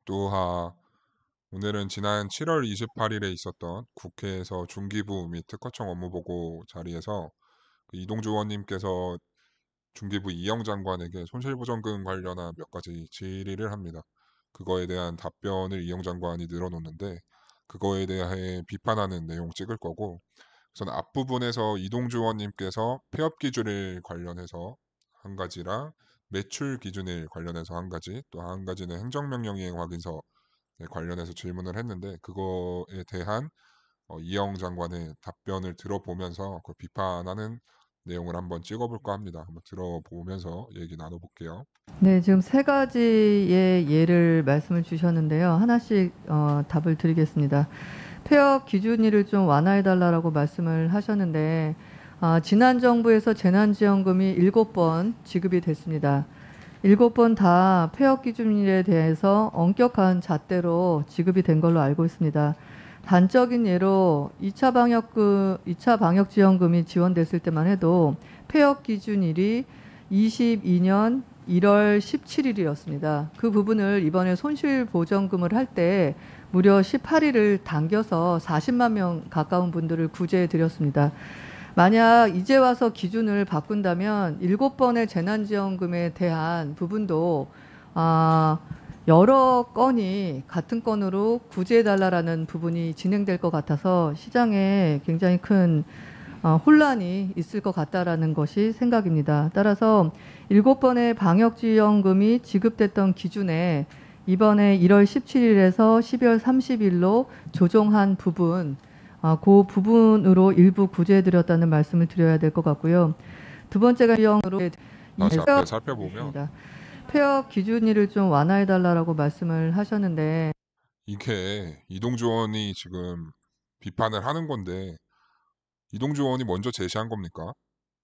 또하 오늘은 지난 7월 28일에 있었던 국회에서 중기부 및 특허청 업무보고 자리에서 그 이동주 의원님께서 중기부 이영 장관에게 손실보전금 관련한 몇 가지 질의를 합니다. 그거에 대한 답변을 이영 장관이 늘어놓는데 그거에 대해 비판하는 내용 찍을 거고 우선 앞부분에서 이동주 의원님께서 폐업 기준을 관련해서 한 가지랑 매출 기준을 관련해서 한 가지, 또 한 가지는 행정명령 이행 확인서 관련해서 질문을 했는데 그거에 대한 이영 장관의 답변을 들어보면서 그 비판하는 내용을 한번 찍어볼까 합니다. 한번 들어보면서 얘기 나눠볼게요. 네, 지금 세 가지의 예를 말씀을 주셨는데요. 하나씩 답을 드리겠습니다. 폐업 기준일을 좀 완화해달라고 말씀을 하셨는데, 지난 정부에서 재난지원금이 7번 지급이 됐습니다. 7번 다 폐업 기준일에 대해서 엄격한 잣대로 지급이 된 걸로 알고 있습니다. 단적인 예로 2차 방역 지원금이 지원됐을 때만 해도 폐업 기준일이 22년 1월 17일이었습니다. 그 부분을 이번에 손실보전금을 할 때 무려 18일을 당겨서 40만 명 가까운 분들을 구제해 드렸습니다. 만약 이제 와서 기준을 바꾼다면 7번의 재난지원금에 대한 부분도 여러 건이 같은 건으로 구제해달라는 부분이 진행될 것 같아서 시장에 굉장히 큰 혼란이 있을 것 같다라는 것이 생각입니다. 따라서 7번의 방역지원금이 지급됐던 기준에 이번에 1월 17일에서 12월 30일로 조정한 부분, 그 부분으로 일부 구제해드렸다는 말씀을 드려야 될 것 같고요. 두 번째가 비용으로 다시 앞에 살펴보면 폐업 기준일을 좀 완화해달라고 말씀을 하셨는데 이게 이동주 의원이 지금 비판을 하는 건데 이동주 의원이 먼저 제시한 겁니까?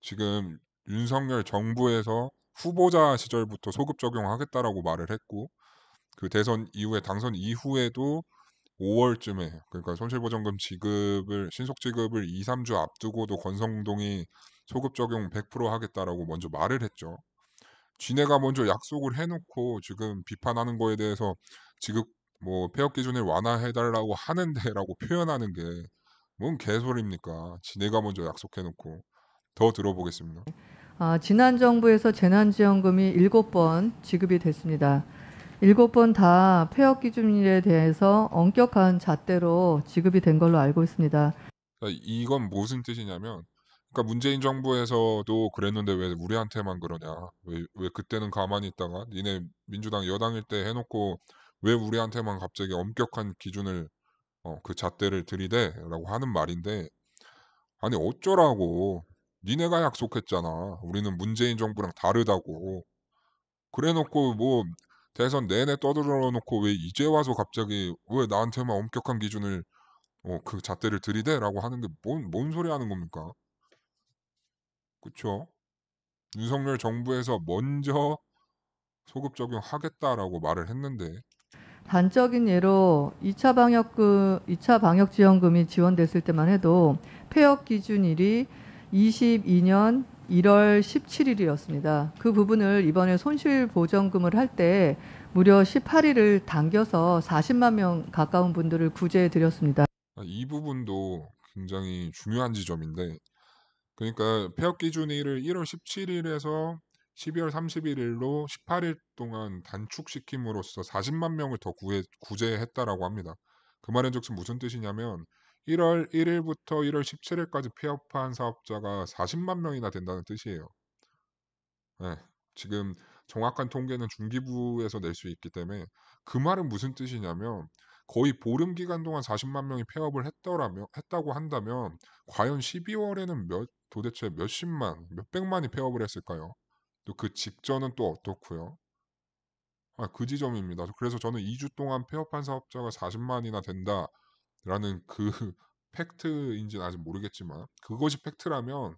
지금 윤석열 정부에서 후보자 시절부터 소급 적용하겠다라고 말을 했고 그 대선 이후에 당선 이후에도 5월쯤에 그러니까 손실보전금 지급을 신속 지급을 2, 3주 앞두고도 권성동이 소급 적용 100% 하겠다라고 먼저 말을 했죠. 쥐네가 먼저 약속을 해놓고 지금 비판하는 거에 대해서 지급 뭐 폐업 기준을 완화해달라고 하는데라고 표현하는 게 뭔 개소리입니까? 지네가 먼저 약속해놓고 더 들어보겠습니다. 지난 정부에서 재난지원금이 7번 지급이 됐습니다. 7번 다 폐업 기준일에 대해서 엄격한 잣대로 지급이 된 걸로 알고 있습니다. 그러니까 이건 무슨 뜻이냐면 그러니까 문재인 정부에서도 그랬는데 왜 우리한테만 그러냐. 왜 그때는 가만히 있다가 니네 민주당 여당일 때 해놓고 왜 우리한테만 갑자기 엄격한 기준을 그 잣대를 들이대라고 하는 말인데 아니 어쩌라고 니네가 약속했잖아. 우리는 문재인 정부랑 다르다고. 그래놓고 뭐 대선 내내 떠들어 놓고 왜 이제 와서 갑자기 왜 나한테만 엄격한 기준을 그 잣대를 들이대라고 하는 게 뭔 소리 하는 겁니까? 그쵸? 윤석열 정부에서 먼저 소급 적용하겠다라고 말을 했는데 단적인 예로 2차 방역 지원금이 지원됐을 때만 해도 폐업 기준일이 22년 1월 17일이었습니다. 그 부분을 이번에 손실보전금을 할 때 무려 18일을 당겨서 40만 명 가까운 분들을 구제해 드렸습니다. 이 부분도 굉장히 중요한 지점인데 그러니까 폐업 기준일을 1월 17일에서 12월 31일로 18일 동안 단축시킴으로써 40만 명을 더 구제했다라고 합니다. 그 말인즉슨 무슨 뜻이냐면 1월 1일부터 1월 17일까지 폐업한 사업자가 40만 명이나 된다는 뜻이에요. 예. 지금 정확한 통계는 중기부에서 낼 수 있기 때문에 그 말은 무슨 뜻이냐면 거의 보름 기간 동안 40만 명이 폐업을 했다고 한다면 과연 12월에는 도대체 몇십만, 몇백만이 폐업을 했을까요? 또 그 직전은 또 어떻고요? 그 지점입니다. 그래서 저는 2주 동안 폐업한 사업자가 40만이나 된다라는 그 팩트인지는 아직 모르겠지만 그것이 팩트라면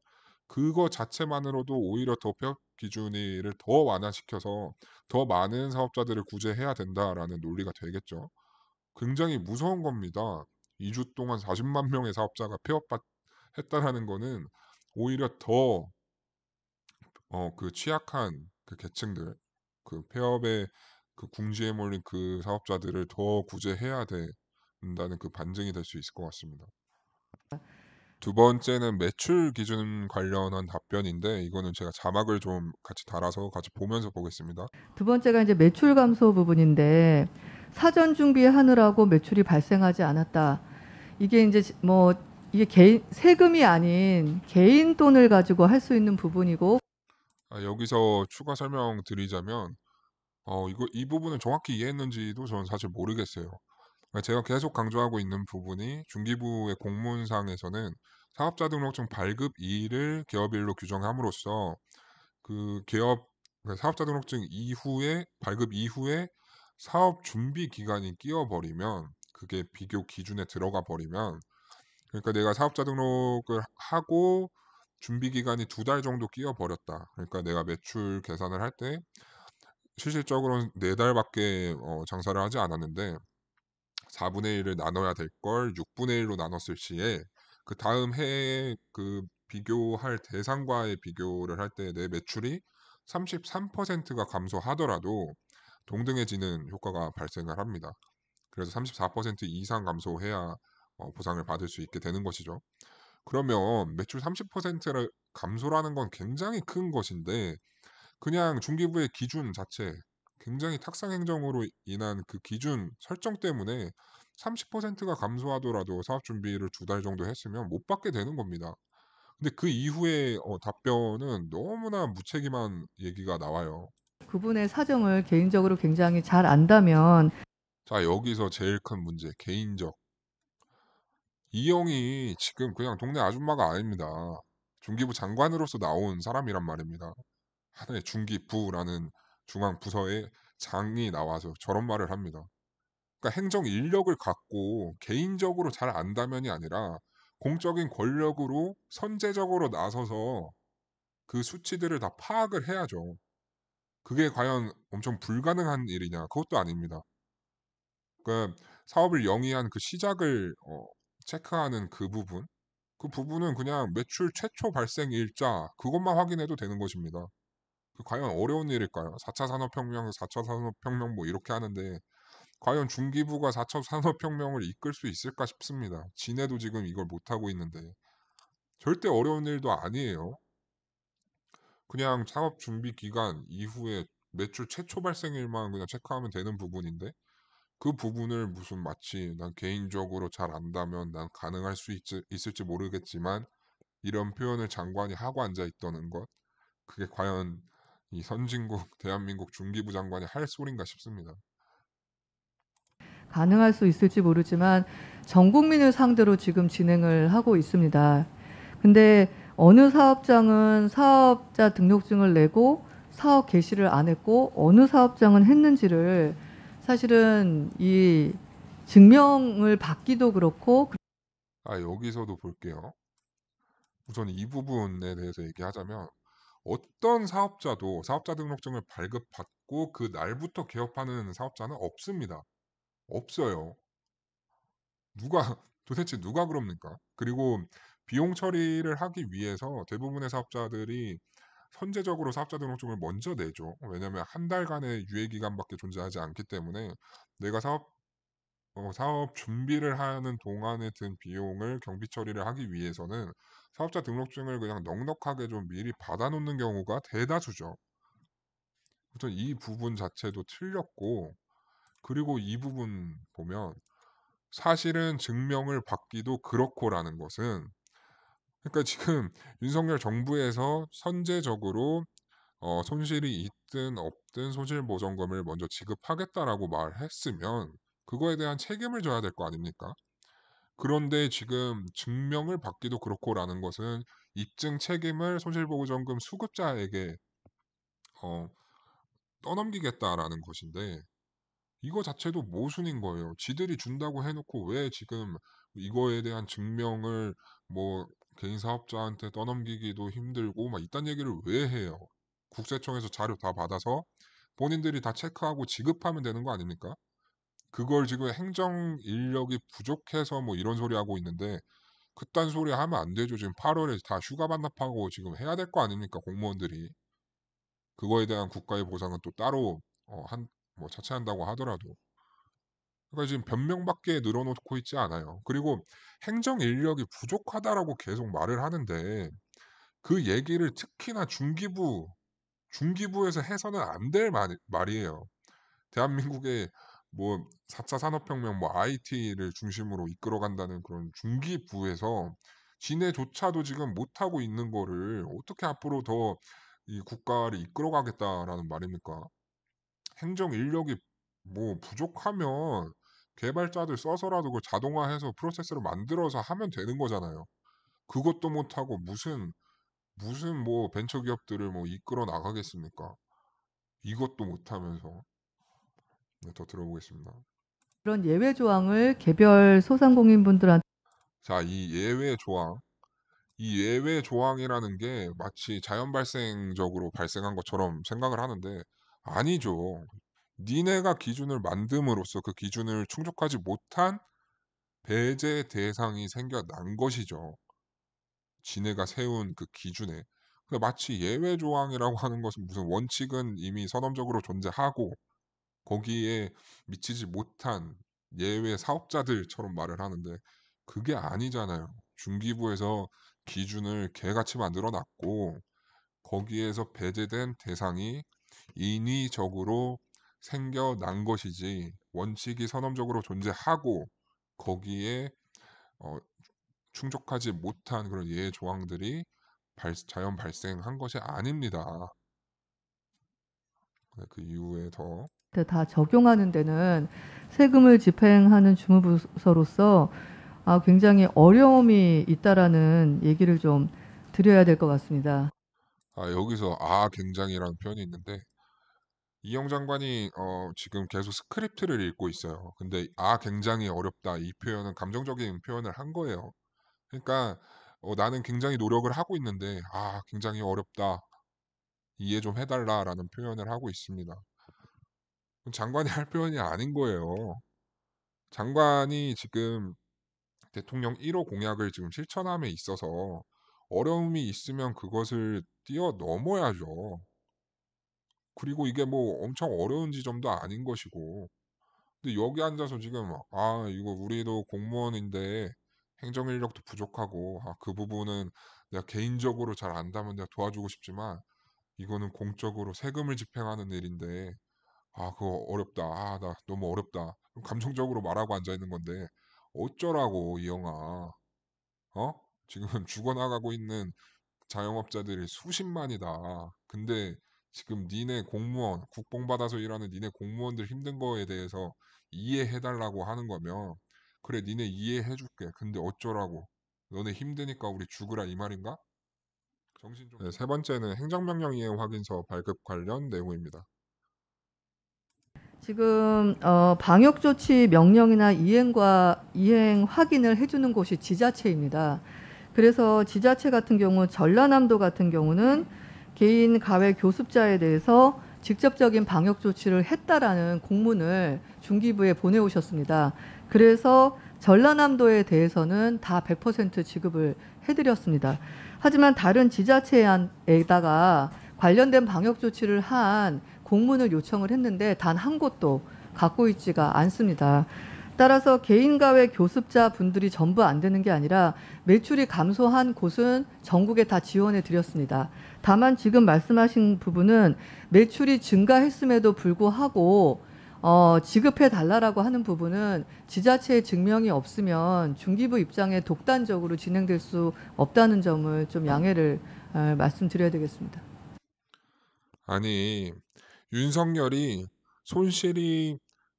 그거 자체만으로도 오히려 더 폐업 기준을 더 완화시켜서 더 많은 사업자들을 구제해야 된다라는 논리가 되겠죠. 굉장히 무서운 겁니다. 2주 동안 40만 명의 사업자가 했다라는 거는 오히려 더 그 취약한 그 계층들 그 폐업에 그 궁지에 몰린 그 사업자들을 더 구제해야 된다는 그 반증이 될 수 있을 것 같습니다. 두 번째는 매출 기준 관련한 답변인데 이거는 제가 자막을 좀 같이 달아서 같이 보면서 보겠습니다. 두 번째가 이제 매출 감소 부분인데 사전 준비하느라고 매출이 발생하지 않았다. 이게 이제 뭐 이게 개인 세금이 아닌 개인 돈을 가지고 할 수 있는 부분이고 여기서 추가 설명드리자면 이 부분을 정확히 이해했는지도 저는 사실 모르겠어요. 제가 계속 강조하고 있는 부분이 중기부의 공문상에서는 사업자 등록증 발급일을 기업일로 규정함으로써 사업자 등록증 이후에 발급 이후에 사업 준비 기간이 끼어 버리면 그게 비교 기준에 들어가 버리면 그러니까 내가 사업자 등록을 하고 준비 기간이 2달 정도 끼어 버렸다. 그러니까 내가 매출 계산을 할 때 실질적으로는 4달밖에 장사를 하지 않았는데 4분의 1을 나눠야 될 걸 6분의 1로 나눴을 시에 그다음 해에 그 비교할 대상과의 비교를 할 때 내 매출이 33%가 감소하더라도 동등해지는 효과가 발생을 합니다. 그래서 34% 이상 감소해야 보상을 받을 수 있게 되는 것이죠. 그러면 매출 30%를 감소라는 건 굉장히 큰 것인데 그냥 중기부의 기준 자체 굉장히 탁상 행정으로 인한 그 기준 설정 때문에 30%가 감소하더라도 사업 준비를 2달 정도 했으면 못 받게 되는 겁니다. 근데 그 이후에 답변은 너무나 무책임한 얘기가 나와요. 그분의 사정을 개인적으로 굉장히 잘 안다면 자, 여기서 제일 큰 문제, 개인적. 이 형이 지금 그냥 동네 아줌마가 아닙니다. 중기부 장관으로서 나온 사람이란 말입니다. 하나의 중기부라는 중앙 부서의 장이 나와서 저런 말을 합니다. 그러니까 행정 인력을 갖고 개인적으로 잘 안다면이 아니라 공적인 권력으로 선제적으로 나서서 그 수치들을 다 파악을 해야죠. 그게 과연 엄청 불가능한 일이냐? 그것도 아닙니다. 그러니까 사업을 영위한 그 시작을 체크하는 그 부분은 그냥 매출 최초 발생 일자 그것만 확인해도 되는 것입니다. 과연 어려운 일일까요? 4차 산업혁명, 4차 산업혁명 뭐 이렇게 하는데 과연 중기부가 4차 산업혁명을 이끌 수 있을까 싶습니다. 지네도 지금 이걸 못하고 있는데 절대 어려운 일도 아니에요. 그냥 창업 준비 기간 이후에 매출 최초 발생일만 그냥 체크하면 되는 부분인데 그 부분을 무슨 마치 난 개인적으로 잘 안다면 난 가능할 수 있을지 모르겠지만 이런 표현을 장관이 하고 앉아 있다는 것 그게 과연 이 선진국 대한민국 중기부 장관이 할 소린가 싶습니다. 가능할 수 있을지 모르지만 전 국민을 상대로 지금 진행을 하고 있습니다. 근데 어느 사업장은 사업자 등록증을 내고 사업 개시를 안 했고 어느 사업장은 했는지를 사실은 이 증명을 받기도 그렇고 여기서도 볼게요. 우선 이 부분에 대해서 얘기하자면 어떤 사업자도 사업자 등록증을 발급받고 그 날부터 개업하는 사업자는 없습니다. 없어요. 누가 도대체 누가 그럽니까? 그리고 비용 처리를 하기 위해서 대부분의 사업자들이 선제적으로 사업자 등록증을 먼저 내죠. 왜냐하면 한 달간의 유예 기간밖에 존재하지 않기 때문에 내가 사업 준비를 하는 동안에 든 비용을 경비 처리를 하기 위해서는 사업자 등록증을 그냥 넉넉하게 좀 미리 받아 놓는 경우가 대다수죠. 그래서 이 부분 자체도 틀렸고 그리고 이 부분 보면 사실은 증명을 받기도 그렇고라는 것은 그러니까 지금 윤석열 정부에서 선제적으로 손실이 있든 없든 손실보전금을 먼저 지급하겠다라고 말했으면 그거에 대한 책임을 져야 될 거 아닙니까? 그런데 지금 증명을 받기도 그렇고라는 것은 입증 책임을 손실보전금 수급자에게 어, 떠넘기겠다라는 것인데 이거 자체도 모순인 거예요. 지들이 준다고 해놓고 왜 지금 이거에 대한 증명을 뭐 개인 사업자한테 떠넘기기도 힘들고 막 이딴 얘기를 왜 해요? 국세청에서 자료 다 받아서 본인들이 다 체크하고 지급하면 되는 거 아닙니까? 그걸 지금 행정 인력이 부족해서 뭐 이런 소리 하고 있는데 그딴 소리 하면 안 되죠. 지금 8월에 다 휴가 반납하고 지금 해야 될 거 아닙니까? 공무원들이. 그거에 대한 국가의 보상은 또 따로 뭐 자체한다고 하더라도. 그러니까 지금 변명밖에 늘어놓고 있지 않아요. 그리고 행정 인력이 부족하다라고 계속 말을 하는데 그 얘기를 특히나 중기부에서 해서는 안 될 말이에요. 대한민국의 뭐 4차 산업혁명 뭐 IT를 중심으로 이끌어간다는 그런 중기부에서 지네조차도 지금 못하고 있는 거를 어떻게 앞으로 더 이 국가를 이끌어가겠다라는 말입니까? 행정 인력이 뭐 부족하면 개발자들 써서라도 그걸 자동화해서 프로세스를 만들어서 하면 되는 거잖아요. 그것도 못하고 무슨 뭐 벤처기업들을 뭐 이끌어 나가겠습니까? 이것도 못하면서. 네, 더 들어보겠습니다. 그런 예외 조항을 개별 소상공인분들한테 자, 이 예외 조항이라는 게 마치 자연 발생적으로 발생한 것처럼 생각을 하는데 아니죠. 니네가 기준을 만듦으로써 그 기준을 충족하지 못한 배제 대상이 생겨난 것이죠. 지네가 세운 그 기준에. 근데 마치 예외 조항이라고 하는 것은 무슨 원칙은 이미 선언적으로 존재하고 거기에 미치지 못한 예외 사업자들처럼 말을 하는데 그게 아니잖아요. 중기부에서 기준을 개같이 만들어 놨고 거기에서 배제된 대상이 인위적으로 생겨난 것이지 원칙이 선언적으로 존재하고 거기에 어, 충족하지 못한 그런 예외 조항들이 자연 발생한 것이 아닙니다. 네, 그 이후에 더 다 적용하는 데는 세금을 집행하는 주무부서로서 굉장히 어려움이 있다라는 얘기를 좀 드려야 될 것 같습니다. 여기서 굉장이라는 표현이 있는데 이영 장관이 지금 계속 스크립트를 읽고 있어요. 근데 굉장히 어렵다 이 표현은 감정적인 표현을 한 거예요. 그러니까 나는 굉장히 노력을 하고 있는데 굉장히 어렵다 이해 좀 해달라라는 표현을 하고 있습니다. 장관이 할 표현이 아닌 거예요. 장관이 지금 대통령 1호 공약을 지금 실천함에 있어서 어려움이 있으면 그것을 뛰어넘어야죠. 그리고 이게 뭐 엄청 어려운 지점도 아닌 것이고. 근데 여기 앉아서 지금 이거 우리도 공무원인데 행정 인력도 부족하고 그 부분은 내가 개인적으로 잘 안다면 내가 도와주고 싶지만 이거는 공적으로 세금을 집행하는 일인데 그거 어렵다. 나 너무 어렵다. 감정적으로 말하고 앉아 있는 건데 어쩌라고 이 영아. 어? 지금 죽어나가고 있는 자영업자들이 수십만이다. 근데 지금 니네 공무원, 국뽕 받아서 일하는 니네 공무원들 힘든 거에 대해서 이해해달라고 하는 거면, 그래, 니네 이해해줄게. 근데 어쩌라고? 너네 힘드니까 우리 죽으라 이 말인가? 정신 좀. 네, 세 번째는 행정명령 이행 확인서 발급 관련 내용입니다. 지금 방역 조치 명령이나 이행 확인을 해주는 곳이 지자체입니다. 그래서 지자체 같은 경우 전라남도 같은 경우는 개인 가외 교습자에 대해서 직접적인 방역 조치를 했다라는 공문을 중기부에 보내오셨습니다. 그래서 전라남도에 대해서는 다 100% 지급을 해드렸습니다. 하지만 다른 지자체에다가 관련된 방역 조치를 한 공문을 요청을 했는데 단 한 곳도 갖고 있지가 않습니다. 따라서 개인 가외 교습자 분들이 전부 안 되는 게 아니라 매출이 감소한 곳은 전국에 다 지원해 드렸습니다. 다만 지금 말씀하신 부분은 매출이 증가했음에도 불구하고 지급해 달라라고 하는 부분은 지자체의 증명이 없으면 중기부 입장에 독단적으로 진행될 수 없다는 점을 좀 양해를 말씀드려야 되겠습니다. 아니, 윤석열이 손실이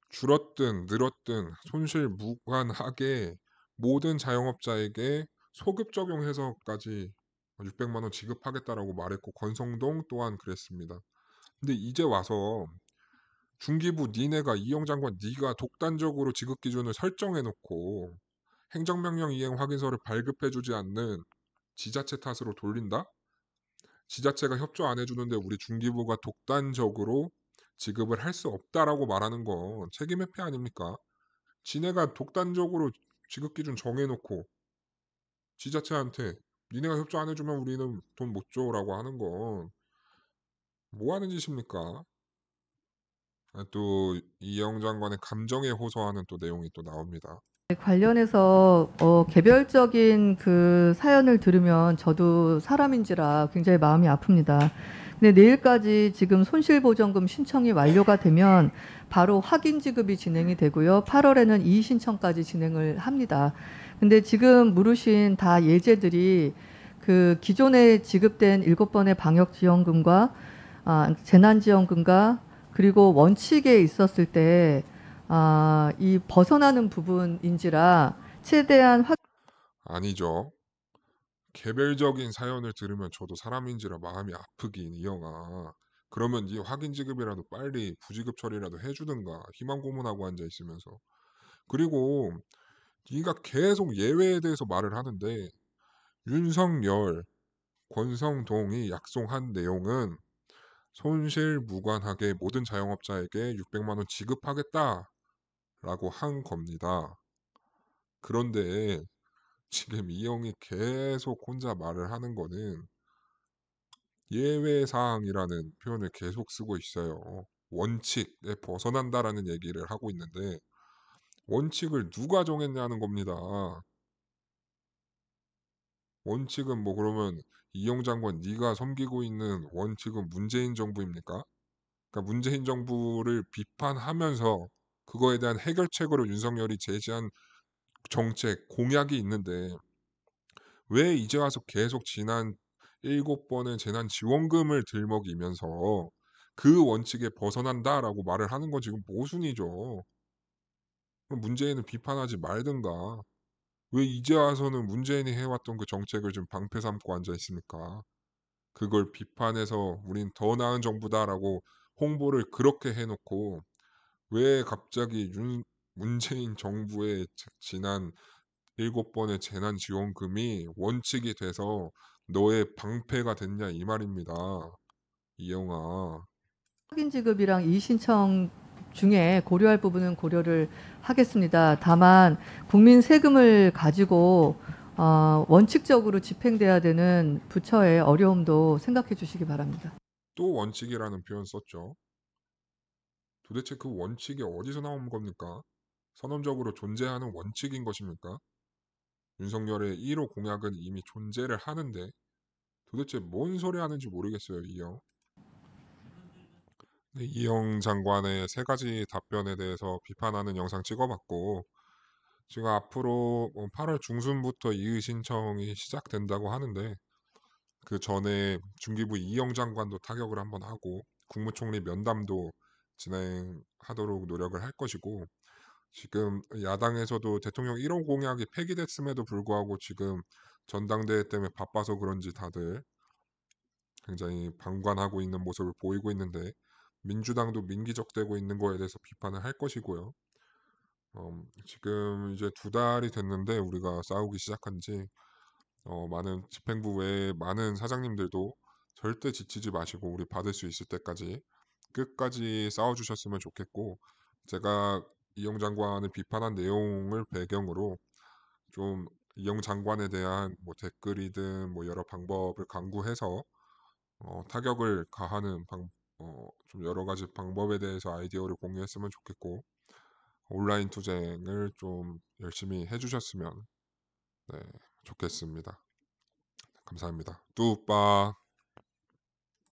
줄었든 늘었든 손실 무관하게 모든 자영업자에게 소급 적용해서까지 600만 원 지급하겠다라고 말했고 권성동 또한 그랬습니다. 근데 이제 와서 중기부 니네가 이영 장관 네가 독단적으로 지급 기준을 설정해 놓고 행정명령 이행 확인서를 발급해 주지 않는 지자체 탓으로 돌린다? 지자체가 협조 안 해주는데 우리 중기부가 독단적으로 지급을 할 수 없다라고 말하는 건 책임 회피 아닙니까? 지네가 독단적으로 지급 기준 정해놓고 지자체한테 니네가 협조 안 해주면 우리는 돈 못 줘라고 하는 건 뭐 하는 짓입니까? 또 이영 장관의 감정에 호소하는 또 내용이 또 나옵니다. 관련해서 개별적인 그 사연을 들으면 저도 사람인지라 굉장히 마음이 아픕니다. 근데 내일까지 지금 손실보전금 신청이 완료가 되면 바로 확인 지급이 진행이 되고요. 8월에는 이의 신청까지 진행을 합니다. 근데 지금 물으신 다 예제들이 그 기존에 지급된 7번의 방역지원금과 재난지원금과 그리고 원칙에 있었을 때 이 벗어나는 부분인지라 최대한 아니죠. 개별적인 사연을 들으면 저도 사람인지라 마음이 아프긴 이영아. 그러면 네 확인 지급이라도 빨리 부지급 처리라도 해주든가 희망 고문하고 앉아 있으면서. 그리고 네가 계속 예외에 대해서 말을 하는데 윤석열, 권성동이 약속한 내용은 손실 무관하게 모든 자영업자에게 600만 원 지급하겠다라고 한 겁니다. 그런데 지금 이영이 계속 혼자 말을 하는 거는 예외 사항이라는 표현을 계속 쓰고 있어요. 원칙에 벗어난다라는 얘기를 하고 있는데 원칙을 누가 정했냐는 겁니다. 원칙은 뭐 그러면 이영 장관 네가 섬기고 있는 원칙은 문재인 정부입니까? 그러니까 문재인 정부를 비판하면서 그거에 대한 해결책으로 윤석열이 제시한 정책, 공약이 있는데 왜 이제 와서 계속 지난 7번의 재난지원금을 들먹이면서 그 원칙에 벗어난다라고 말을 하는 건 지금 모순이죠. 그럼 문재인을 비판하지 말든가. 왜 이제 와서는 문재인이 해왔던 그 정책을 좀 방패 삼고 앉아 있습니까? 그걸 비판해서 우린 더 나은 정부다라고 홍보를 그렇게 해놓고 왜 갑자기 문재인 정부의 지난 7번의 재난지원금이 원칙이 돼서 너의 방패가 됐냐 이 말입니다. 이영아. 확인 지급이랑 이의 신청 중에 고려할 부분은 고려를 하겠습니다. 다만 국민 세금을 가지고 원칙적으로 집행돼야 되는 부처의 어려움도 생각해 주시기 바랍니다. 또 원칙이라는 표현 썼죠. 도대체 그 원칙이 어디서 나온 겁니까? 선언적으로 존재하는 원칙인 것입니까? 윤석열의 1호 공약은 이미 존재를 하는데 도대체 뭔 소리 하는지 모르겠어요, 이영. 네, 이영 장관의 세 가지 답변에 대해서 비판하는 영상 찍어봤고 지금 앞으로 8월 중순부터 이의 신청이 시작된다고 하는데 그 전에 중기부 이영 장관도 타격을 한번 하고 국무총리 면담도 진행하도록 노력을 할 것이고 지금 야당에서도 대통령 1호 공약이 폐기됐음에도 불구하고 지금 전당대회 때문에 바빠서 그런지 다들 굉장히 방관하고 있는 모습을 보이고 있는데 민주당도 민기적대고 있는 거에 대해서 비판을 할 것이고요. 지금 이제 2달이 됐는데 우리가 싸우기 시작한 지 많은 집행부 외에 많은 사장님들도 절대 지치지 마시고 우리 받을 수 있을 때까지 끝까지 싸워주셨으면 좋겠고 제가 이영 장관을 비판한 내용을 배경으로 좀 이영 장관에 대한 뭐 댓글이든 뭐 여러 방법을 강구해서 타격을 가하는 좀 여러 가지 방법에 대해서 아이디어를 공유했으면 좋겠고 온라인 투쟁을 좀 열심히 해주셨으면 네, 좋겠습니다. 감사합니다. 뚜빠.